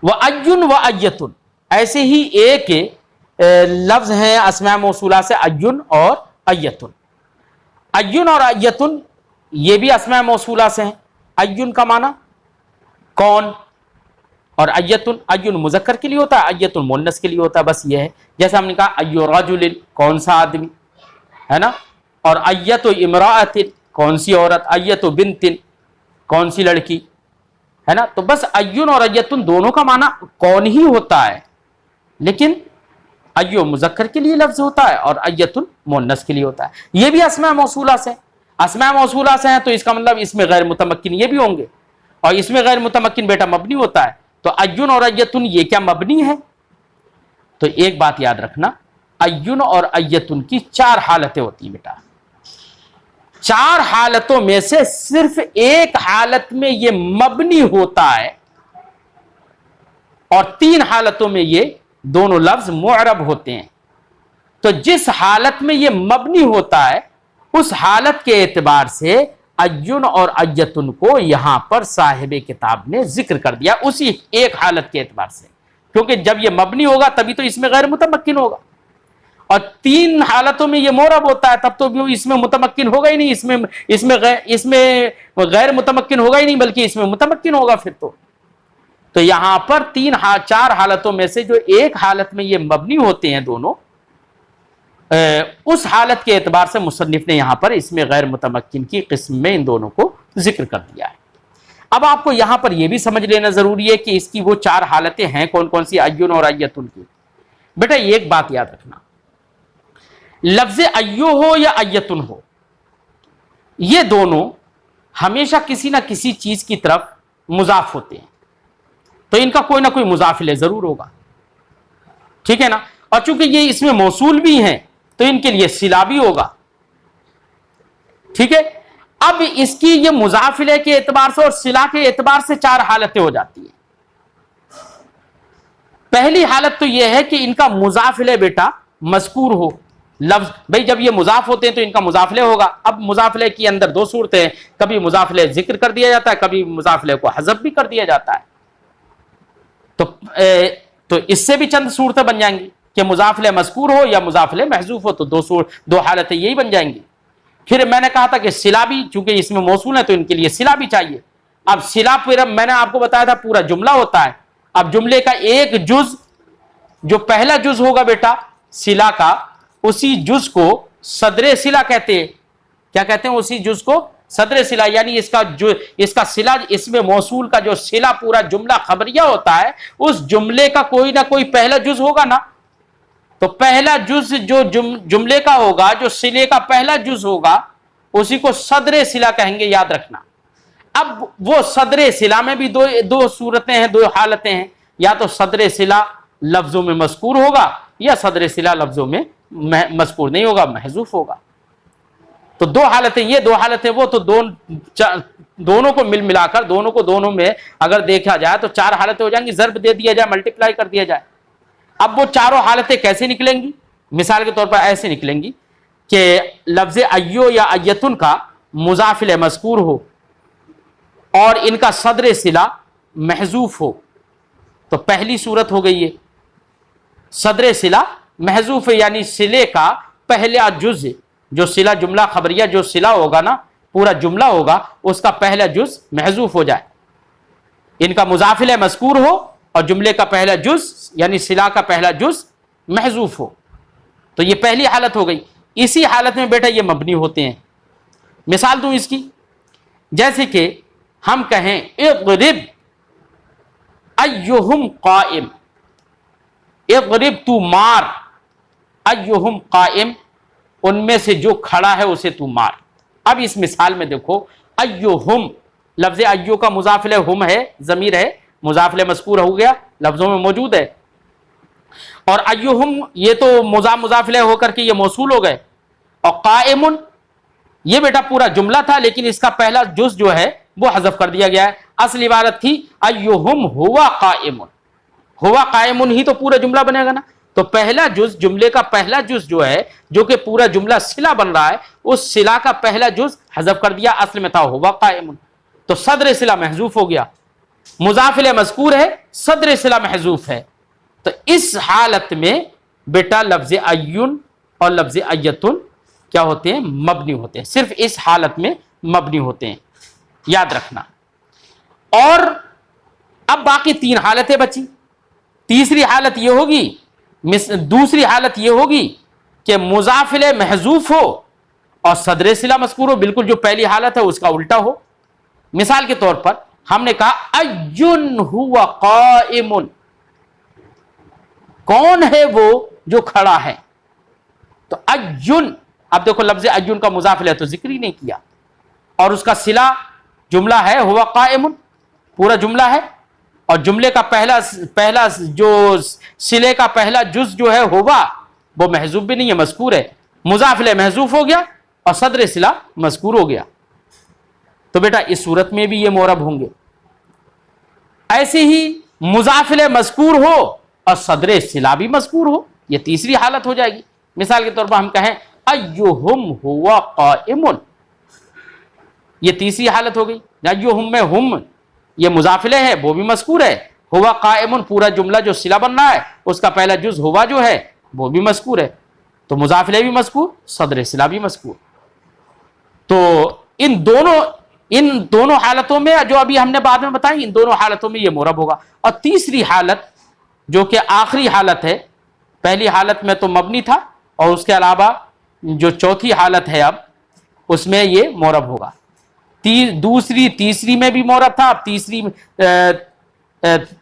وَأَيٌّ وَأَيَّةٌ، ایسے ہی ایک لفظ ہیں اسماء موصولہ سے ایٌ اور ایتن. ایٌ اور ایتن یہ بھی اسماء موصولہ سے ہیں. ایٌ کا معنی کون، اور ایتن مذکر کے لیے ہوتا ہے، ایتن مؤنث کے لیے ہوتا ہے. بس یہ ہے، جیسے ہم نے کہا ایُّ رجل، کون سا آدمی ہے نا، اور ایت امرأۃ، کون سی عورت، ایت بنت، کون سی لڑکی ہے نا. تو بس ایٌ اور ایتن دونوں کا معنی کون ہی ہوتا ہے، لیکن ایُّ مذکر کے لیے لفظ ہوتا ہے اور ایتن مؤنث کے لیے ہوتا ہے. یہ بھی اسماء موصولہ سے، اسماء موصولہ سے ہیں، تو اس کا مطلب اس میں غیر متمکن یہ بھی ہوں گے، اور اس میں غیر متمکن بیٹا مبنی ہوتا ہے. تو ایٌ اور ایتن یہ کیا مبنی ہے؟ تو ایک بات یاد رکھنا، ایٌ اور ایتن کی 4 حالتیں ہوتی ہیں بیٹا. 4 حالتوں میں سے صرف ایک حالت میں یہ مبنی ہوتا ہے، اور 3 حالتوں میں یہ دونوں لفظ معرب ہوتے ہیں. تو جس حالت میں یہ مبنی ہوتا ہے اس حالت کے اعتبار سے ایٌ اور ایتن کو یہاں پر صاحب کتاب نے ذکر کر دیا، اسی ایک حالت کے اعتبار سے، کیونکہ جب یہ مبنی ہوگا تبھی تو اس میں غیر متمکن ہوگا، اور 3 حالتوں میں یہ معرب ہوتا ہے تب تو اس میں متمکن ہوگا ہی نہیں، اس میں غیر متمکن ہوگا ہی نہیں، بلکہ اس میں متمکن ہوگا پھر تو یہاں پر 4 حالتوں میں سے جو ایک حالت میں یہ مبنی ہوتے ہیں دونوں، اس حالت کے اعتبار سے مصنف نے یہاں پر اس میں غیر متمکن کی قسم میں ان دونوں کو ذکر کر دیا ہے. اب آپ کو یہاں پر یہ بھی سمجھ لینا ضروری ہے کہ اس کی وہ 4 حالتیں ہیں کون کون سی، ایٌ اور ایتن کی. بیٹا ایک بات یاد رکھنا، لفظ ایو ہو یا ایتن ہو، یہ دونوں ہمیشہ کسی نہ کسی چیز کی طرف مضاف ہوتے ہیں، تو ان کا کوئی نہ کوئی مضاف الیہ ضرور ہوگا. ٹھیک ہے نا؟ اور چونکہ یہ اس میں موصول بھی ہیں تو ان کے لیے صلہ بھی ہوگا. ٹھیک ہے؟ اب اس کی یہ مضاف الیہ کے اعتبار سے اور صلہ کے اعتبار سے 4 حالتیں ہو جاتی ہیں. پہلی حالت تو یہ ہے کہ ان کا مضاف الیہ بیٹا مذکور ہو، لفظ بھئی جب یہ مضاف ہوتے ہیں تو ان کا مضاف الیہ ہوگا. اب مضاف الیہ کی اندر دو صورتیں ہیں, کبھی مضاف الیہ ذکر کر دیا جاتا ہے, کبھی مضاف الیہ کو حذف بھی کر دیا جاتا ہے. تو اس سے بھی چند صورتیں بن جائیں گی کہ مضاف الیہ مذکور ہو یا مضاف الیہ محذوف ہو, تو دو حالتیں یہی بن جائیں گی. پھر میں نے کہا تھا کہ صلہ بھی, چونکہ اس میں موصول ہے تو ان کے لیے صلہ بھی چاہیے. اب صلہ پھر میں نے آپ کو بتایا تھا پورا جملہ ہوتا ہے. اب جملے کا ایک جز, جو پہلا جز ہوگا بیٹا صلہ کا, اسی جز کو صدر صلہ کہتے ہیں. کیا کہتے ہیں اسی جز کو؟ صدر صلہ. یعنی اس کا صلہ, اس میں موصول کا جو صلہ پورا جملہ خبریہ ہوتا ہے, اس جملے کا کوئی نہ کوئی پہلا جز ہوگا نا. تو پہلا جز جو جملے کا ہوگا, جو صلے کا پہلا جز ہوگا, اسی کو صدر صلہ کہیں گے, یاد رکھنا. اب وہ صدر صلہ میں بھی دو صورتیں ہیں, دو حالتیں ہیں. یا تو صدر صلہ لفظوں میں مذکور ہوگا, یا صدر صلہ لفظوں میں مذکور نہیں ہوگا, محذوف ہوگا. تو دو حالتیں یہ, دو حالتیں وہ. تو دونوں کو ملا کر دونوں میں اگر دیکھا جائے تو چار حالتیں ہو جائیں گی. ضرب دے دیا جائے, ملٹیپلائی کر دیا جائے. اب وہ چاروں حالتیں کیسے نکلیں گی؟ مثال کے طور پر ایسے نکلیں گی کہ لفظ ایو یا ایتن کا مضاف الیہ مذکور ہو اور ان کا صدر صلہ محذوف ہو. تو پہلی صورت ہو گئی ہے صدر صلہ محذوف ہے, یعنی صلے کا پہلا جز, جو صلہ جملہ خبریہ جو صلہ ہوگا نا, پورا جملہ ہوگا, اس کا پہلا جز محذوف ہو جائے. ان کا مضاف الیہ مذکور ہو اور جملے کا پہلا جز یعنی صلہ کا پہلا جز محذوف ہو. تو یہ پہلی حالت ہو گئی. اسی حالت میں بیٹا یہ مبنی ہوتے ہیں. مثال دوں اس کی, جیسے کہ ہم کہیں اضرب ایہم قائم, اضرب تو مار, ایہم قائم ان میں سے جو کھڑا ہے اسے تو مار. اب اس مثال میں دیکھو, ایہم لفظ ایو کا مضاف الیہ ہم ہے, ضمیر ہے, مضاف الیہ مذکور ہو گیا, لفظوں میں موجود ہے. اور ایہم یہ تو مضاف الیہ ہو کر کے یہ موصول ہو گئے. اور قائم یہ بیٹا پورا جملہ تھا, لیکن اس کا پہلا جز جو ہے وہ حذف کر دیا گیا ہے. اصل عبارت تھی ایہم ہوا قائم, ہوا قائم ہی تو پورا جملہ بنے گا نا. تو پہلا جز, جملے کا پہلا جز جو ہے, جو کہ پورا جملہ صلہ بن رہا ہے, اس صلہ کا پہلا جز حذف کر دیا. اصل میں تھا ہوا قائم, تو صدر صلہ محذوف ہو گیا. مضاف الیہ مذکور ہے, صدر صلہ محذوف ہے. تو اس حالت میں بیٹا لفظ ایون اور لفظ ایتن کیا ہوتے ہیں؟ مبنی ہوتے ہیں. صرف اس حالت میں مبنی ہوتے ہیں, یاد رکھنا. اور اب باقی تین حالتیں بچی. تیسری حالت یہ ہوگی, دوسری حالت یہ ہوگی کہ مضاف الیہ محذوف ہو اور صدر صلہ مذکور ہو, بالکل جو پہلی حالت ہے اس کا الٹا ہو. مثال کے طور پر ہم نے کہا ایٌ ہوا قائم, کون ہے وہ جو کھڑا ہے. تو ایٌ, اب دیکھو لفظ ایٌ کا مضاف الیہ تو ذکر ہی نہیں کیا, اور اس کا صلہ جملہ ہے ہوا قائم, پورا جملہ ہے, اور جملے کا پہلا جو صلے کا پہلا جز جو ہے ہوا, وہ محذوف بھی نہیں ہے, مذکور ہے. مضاف الیہ محذوف ہو گیا اور صدر صلہ مذکور ہو گیا. تو بیٹا اس صورت میں بھی یہ معرب ہوں گے. ایسے ہی مضاف الیہ مذکور ہو اور صدر صلہ بھی مذکور ہو, یہ تیسری حالت ہو جائے گی. مثال کے طور پر ہم کہیں ایہم ہوا قائم, یہ تیسری حالت ہو گئی. ایہم میں ہم یہ مضاف الیہ ہے, وہ بھی مذکور ہے. ہوا قائم پورا جملہ جو صلہ بن رہا ہے, اس کا پہلا جز ہوا جو ہے وہ بھی مذکور ہے. تو مضاف الیہ بھی مذکور, صدر صلہ بھی مذکور. تو ان دونوں حالتوں میں جو ابھی ہم نے بعد میں بتائی, ان دونوں حالتوں میں یہ معرب ہوگا. اور تیسری حالت جو کہ آخری حالت ہے, پہلی حالت میں تو مبنی تھا, اور اس کے علاوہ جو چوتھی حالت ہے اب اس میں یہ معرب ہوگا. تیسری میں بھی معرب تھا, اب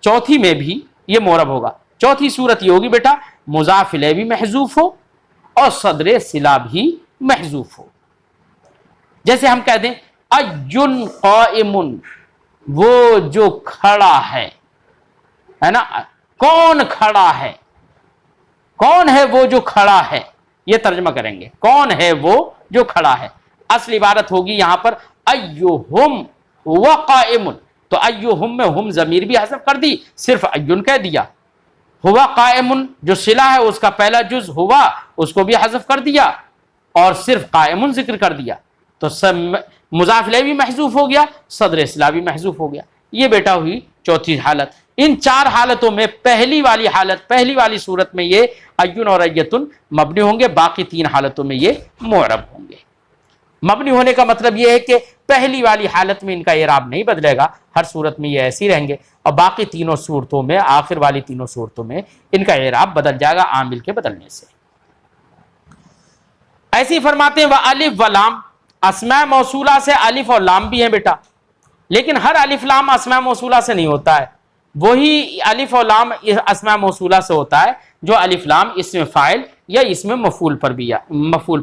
چوتھی میں بھی یہ معرب ہوگا. چوتھی صورت یہ ہوگی بیٹا مضاف الیہ بھی محذوف ہو اور صدر صلہ بھی محذوف ہو. جیسے ہم کہہ دیں ایٌ قائم, وہ جو کھڑا ہے نا, کون کھڑا ہے, کون ہے وہ جو کھڑا ہے, یہ ترجمہ کریں گے, کون ہے وہ جو کھڑا ہے. اصل عبارت ہوگی یہاں پر ایہم ہوا قائم, تو ایہم میں ہم ضمیر بھی حذف کر دی, صرف ایٌ کہہ دیا. ہوا قائم جو صلہ ہے اس کا پہلا جز ہوا اس کو بھی حذف کر دیا اور صرف قائم ذکر کر دیا تو مضاف الیہ بھی محذوف ہو گیا، صدر اصلاح بھی محذوف ہو گیا۔ یہ بیٹا ہوئی چوتھی حالت۔ ان چار حالتوں میں پہلی والی صورت میں یہ ایون اور ایتن مبنی ہوں گے، باقی تین حالتوں میں یہ معرب ہوں گے۔ مبنی ہونے کا مطلب یہ ہے کہ پہلی والی حالت میں ان کا اعراب نہیں بدلے گا، ہر صورت میں یہ ایسے ہی رہیں گے، اور باقی تینوں صورتوں میں، آخر والی تینوں صورتوں میں ان کا اعراب بدل جائے گا عامل کے بدلنے سے۔ ایسی فرماتے ہیں وَأَلِف وَلام، اسماء موصولہ سے الف اور لام بھی ہیں بیٹا، لیکن ہر الف لام اسماء موصولہ سے نہیں ہوتا ہے، وہی الف اور لام اسماء موصولہ سے ہوتا ہے جو الف لام اسم فاعل یا اسم مفعول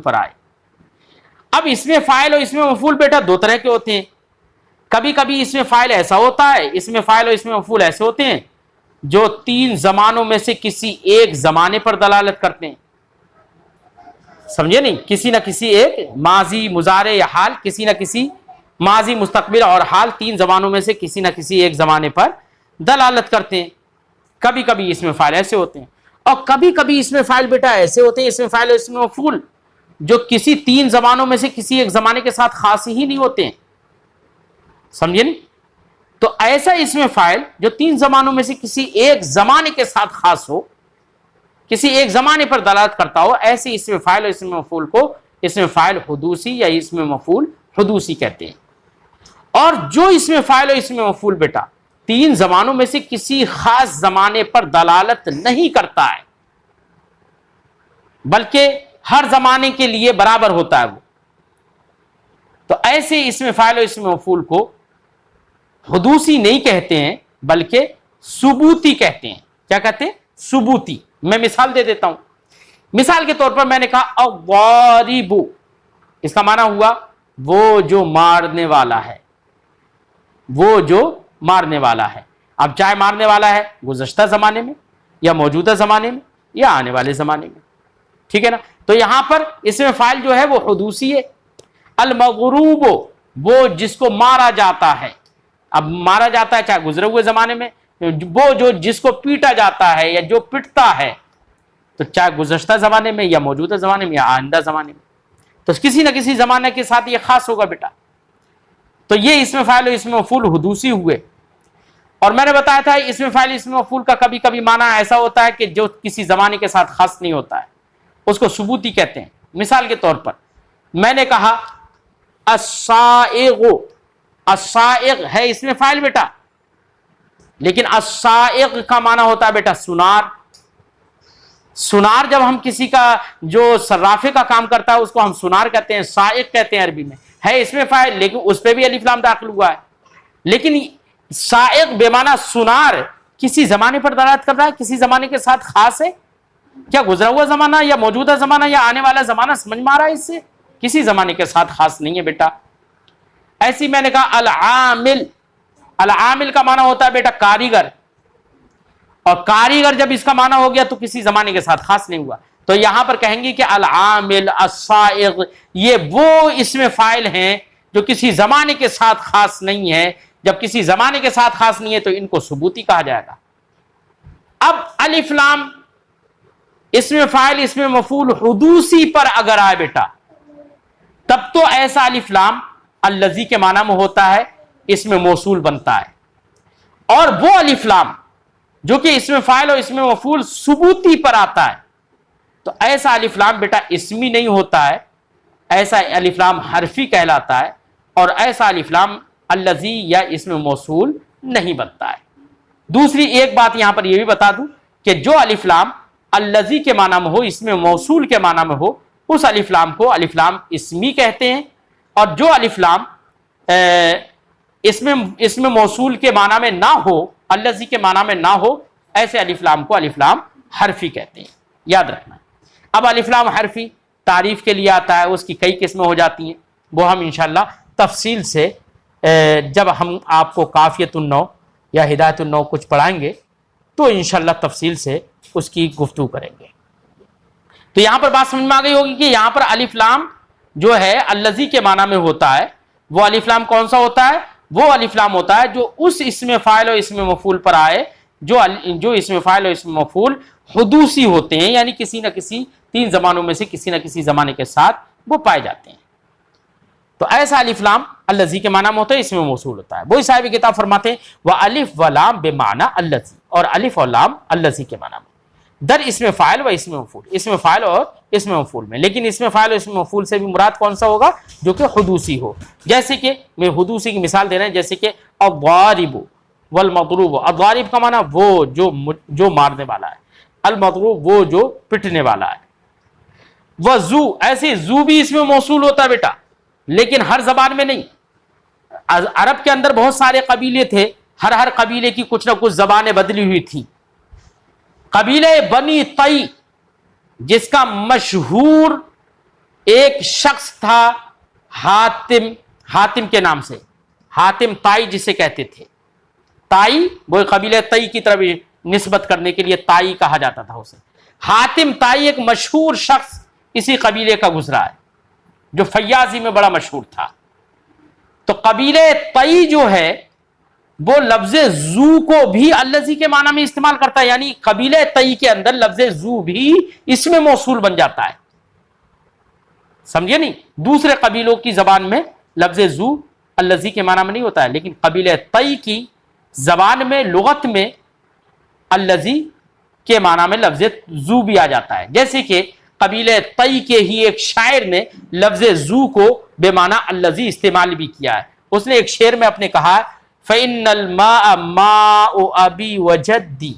پر آئے۔ اب اسم فاعل اور اسم مفعول بیٹا دو طرح کے ہوتے ہیں، کبھی کبھی اسم فاعل ایسا ہوتا ہے، اسم فاعل اور اسم مفعول ایسے ہوتے ہیں جو تین زمانوں میں سے کسی ایک زمانے پر دلالت کرتے ہیں، سمجھے نہیں؟ کسی نہ کسی ایک ماضی، مضارع یا حال، کسی نہ کسی ماضی، مستقبل اور حال، تین زمانوں میں سے کسی نہ کسی ایک زمانے پر دلالت کرتے ہیں۔ کبھی کبھی اسم فاعل ایسے ہوتے ہیں، اور کبھی کبھی اسم فاعل بیٹا ایسے ہوتے ہیں، اسم فاعل اور اسم مفعول جو کسی تین زمانوں میں سے کسی ایک زمانے کے ساتھ خاص ہی نہیں ہوتے ہیں، سمجھے نہیں؟ تو ایسا اسم فاعل جو تین زمانوں میں سے کسی ایک زمانے کے ساتھ خاص ہو، کسی ایک زمانے پر دلالت کرتا ہو، ایسے اسم فاعل اور اسم مفعول کو اسم فاعل حدوثی یا اسم مفعول حدوثی کہتے ہیں۔ اور جو اسم فاعل اور اسم مفعول بیٹا تین زمانوں میں سے کسی خاص زمانے پر دلالت نہیں کرتا ہے بلکہ ہر زمانے کے لیے برابر ہوتا ہے وہ، تو ایسے اسم فاعل اور اسم مفعول کو حدوثی نہیں کہتے ہیں بلکہ ثبوتی کہتے ہیں۔ کیا کہتے ہیں؟ ثبوتی۔ میں مثال دے دیتا ہوں۔ مثال کے طور پر میں نے کہا الضارب، اس کا معنی ہوا وہ جو مارنے والا ہے، وہ جو مارنے والا ہے۔ اب چاہے مارنے والا ہے گزشتہ زمانے میں یا موجودہ زمانے میں یا آنے والے زمانے میں، ٹھیک ہے نا؟ تو یہاں پر اسم فاعل جو ہے وہ حدوثی ہے۔ المغروب، وہ جس کو مارا جاتا ہے، اب مارا جاتا ہے چاہے گزرے ہوئے زمانے میں، وہ جو جس کو پیٹا جاتا ہے یا جو پٹتا ہے، تو چاہے گزشتہ زمانے میں یا موجودہ زمانے میں یا آئندہ زمانے میں، تو کسی نہ کسی زمانے کے ساتھ یہ خاص ہوگا بیٹا۔ تو یہ اسم فاعل اور اسم مفعول حدوثی ہوئے۔ اور میں نے بتایا تھا اسم فاعل اسم مفعول کا کبھی کبھی معنی ایسا ہوتا ہے کہ جو کسی زمانے کے ساتھ خاص نہیں ہوتا ہے، اس کو ثبوتی کہتے ہیں۔ مثال کے طور پر میں نے کہا السائغ، السائغ ہے اسم فاعل بیٹا، لیکن السائغ کا معنی ہوتا ہے بیٹا سنار۔ سنار جب ہم کسی کا جو صرافے کا کام کرتا ہے اس کو ہم سنار کہتے ہیں، سائغ کہتے ہیں عربی میں، ہے اسم فاعل لیکن اس پہ بھی الف لام داخل ہوا ہے۔ لیکن سائغ بے معنی سنار کسی زمانے پر دلالت کر رہا ہے، کسی زمانے کے ساتھ خاص ہے، کیا گزرا ہوا زمانہ یا موجودہ زمانہ یا آنے والا زمانہ سمجھ میں آ رہا ہے؟ اس سے کسی زمانے کے ساتھ خاص نہیں ہے بیٹا۔ ایسی میں نے کہا العامل، العامل کا معنی ہوتا ہے بیٹا کاریگر، اور کاریگر جب اس کا معنی ہو گیا تو کسی زمانے کے ساتھ خاص نہیں ہوا، تو یہاں پر کہیں گے کہ العامل، السائغ، یہ وہ اسم فاعل ہیں جو کسی زمانے کے ساتھ خاص نہیں ہے۔ جب کسی زمانے کے ساتھ خاص نہیں ہے تو ان کو ثبوتی کہا جائے گا۔ اب الف لام اسم فاعل اسم مفعول حدوثی پر اگر آئے بیٹا، تب تو ایسا الف لام الذی کے معنی میں ہوتا ہے، اسم موصول بنتا ہے۔ اور وہ الف لام جو کہ اسم فاعل اور اسم مفعول ثبوتی پر آتا ہے، تو ایسا الف لام بیٹا اسمی نہیں ہوتا ہے، ایسا الف لام حرفی کہلاتا ہے، اور ایسا الف لام الذی یا اسم موصول نہیں بنتا ہے۔ دوسری ایک بات یہاں پر یہ بھی بتا دوں کہ جو الف لام الذی کے معنی میں ہو، اسم موصول کے معنی میں ہو، اس الف لام کو الف لام اسمی کہتے ہیں، اور جو الف لام اسم موصول کے معنی میں نہ ہو، الذی کے معنی میں نہ ہو، ایسے الف لام کو الف لام حرفی کہتے ہیں، یاد رکھنا۔ اب الف لام حرفی تعریف کے لیے آتا ہے، اس کی کئی قسمیں ہو جاتی ہیں، وہ ہم انشاءاللہ تفصیل سے جب ہم آپ کو کافیت النو یا ہدایت النو کچھ پڑھائیں گے تو انشاءاللہ تفصیل سے اس کی گفتگو کریں گے۔ تو یہاں پر بات سمجھ میں آ گئی ہوگی کہ یہاں پر الف لام جو ہے الذی کے معنی میں ہوتا ہے، وہ الف لام کون سا ہوتا ہے؟ وہ الف لام ہوتا ہے جو اس اسم فاعل اور اسم مفعول پر آئے جو اسم فاعل اور اسم مفعول حدوثی ہوتے ہیں، یعنی کسی نہ کسی تین زمانوں میں سے کسی نہ کسی زمانے کے ساتھ وہ پائے جاتے ہیں. تو ایسا الف لام الذی کے معنی میں ہوتا ہے، اس میں موصول ہوتا ہے. وہی صاحب کتاب فرماتے ہیں وَأَلِف وَلَام بِمَعْنَى الذی، اور الف اور لام الذی کے معنی میں در اسم فاعل و اسم مفعول، اسم فاعل اور اسم مفعول میں. لیکن اسم فاعل اور اسم مفعول سے بھی مراد کون سا ہوگا؟ جو کہ حدوثی ہو. جیسے کہ میں حدوثی کی مثال دے رہے ہیں، جیسے کہ الضارب والمضروب. الضارب کا معنی وہ جو مارنے والا ہے، المضروب وہ جو پٹنے والا ہے. وذو، ایسے ذو بھی اس میں موصول ہوتا ہے بیٹا، لیکن ہر زبان میں نہیں. عرب کے اندر بہت سارے قبیلے تھے، ہر قبیلے کی کچھ نہ کچھ زبانیں بدلی ہوئی تھی. قبیلہ بنی طی جس کا مشہور ایک شخص تھا حاتم کے نام سے، حاتم طائی جسے کہتے تھے. طائی وہ قبیلہ طی کی طرف نسبت کرنے کے لیے طائی کہا جاتا تھا اسے. حاتم طائی ایک مشہور شخص اسی قبیلے کا گزرا ہے جو فیاضی میں بڑا مشہور تھا. تو قبیلہ طی جو ہے وہ لفظ زو کو بھی الذی کے معنی میں استعمال کرتا ہے، یعنی قبیلہ طی کے اندر لفظ زو بھی اس میں موصول بن جاتا ہے. سمجھے نہیں؟ دوسرے قبیلوں کی زبان میں لفظ زو الذی کے معنی میں نہیں ہوتا ہے، لیکن قبیلہ طی کی زبان میں، لغت میں الذی کے معنی میں لفظ زو بھی آ جاتا ہے. جیسے کہ قبیلہ طی کے ہی ایک شاعر نے لفظ زو کو بے معنی الذی استعمال بھی کیا ہے. اس نے ایک شعر میں اپنے کہا فَإِنَّ الْمَاءَ مَاءُ أَبِي وَجَدِّي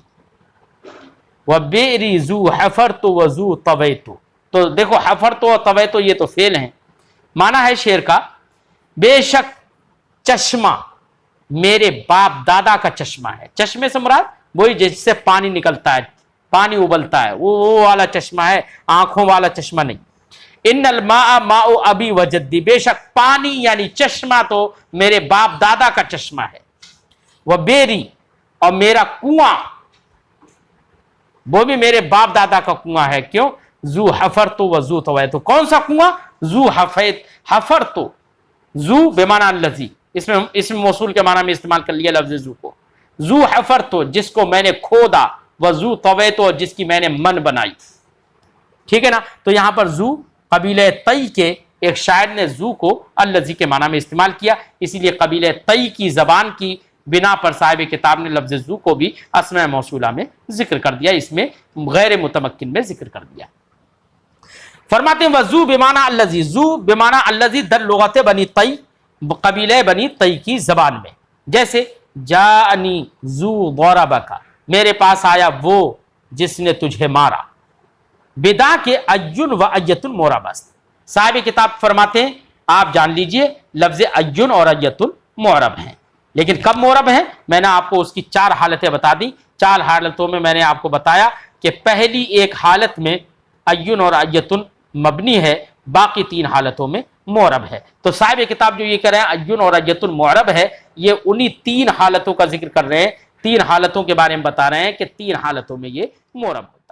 وَبِئْرِ ذُو حَفَرْتُ وَذُو طَوَيْتُ. تو دیکھو حفرت و طویت یہ تو فعل ہیں. معنی ہے شعر کا بے شک چشمہ میرے باپ دادا کا چشمہ ہے. چشمے سے مراد وہی جس سے پانی نکلتا ہے، پانی ابلتا ہے، وہ والا چشمہ ہے، آنکھوں والا چشمہ نہیں. ان الماء ماء ابی وجدی، بے شک پانی یعنی چشمہ تو میرے باپ دادا کا چشمہ ہے. وہ بیری، اور میرا کنواں وہ بھی میرے باپ دادا کا کنواں ہے. کیوں؟ ذو حفرت و ذو طویت. کون سا کنواں؟ ذو حفرت، ذو بمعنی الذی، اس میں موصول کے معنی میں استعمال کر لیا لفظ ذو کو. ذو حفرت جس کو میں نے کھودا، وذو طویت جس کی میں نے من بنائی. ٹھیک ہے نا؟ تو یہاں پر ذو قبیلہ طی کے ایک شاعر نے ذو کو الذی کے معنی میں استعمال کیا، اسی لیے قبیلہ طی کی زبان کی بنا پر صاحب کتاب نے لفظ ذو کو بھی اسماء موصولہ میں ذکر کر دیا، اس میں غیر متمکن میں ذکر کر دیا. فرماتے ہیں وذو بمعنی الذی، ذو بمعنی الذی در لغت بنی طی، قبیلہ بنی طی کی زبان میں. جیسے جاءنی ذو ضربک، میرے پاس آیا وہ جس نے تجھے مارا. بدا کے ایون و ایتن موربست. صاحب کتاب فرماتے ہیں آپ جان لیجئے لفظ ایون اور ایتن مورب ہیں، لیکن کب مورب ہیں؟ میں نے آپ کو اس کی 4 حالتیں بتا دی. 4 حالتوں میں میں نے آپ کو بتایا کہ پہلی ایک حالت میں ایون اور ایتن مبنی ہے، باقی 3 حالتوں میں مورب ہے. تو صاحب کتاب جو یہ کہہ رہے ہیں ایون اور ایتن مورب ہے، یہ انہی 3 حالتوں کا ذکر کر رہے ہیں. 3 حالتوں کے بارے میں بتا رہے ہیں کہ 3 حالتوں میں یہ مورب ہے.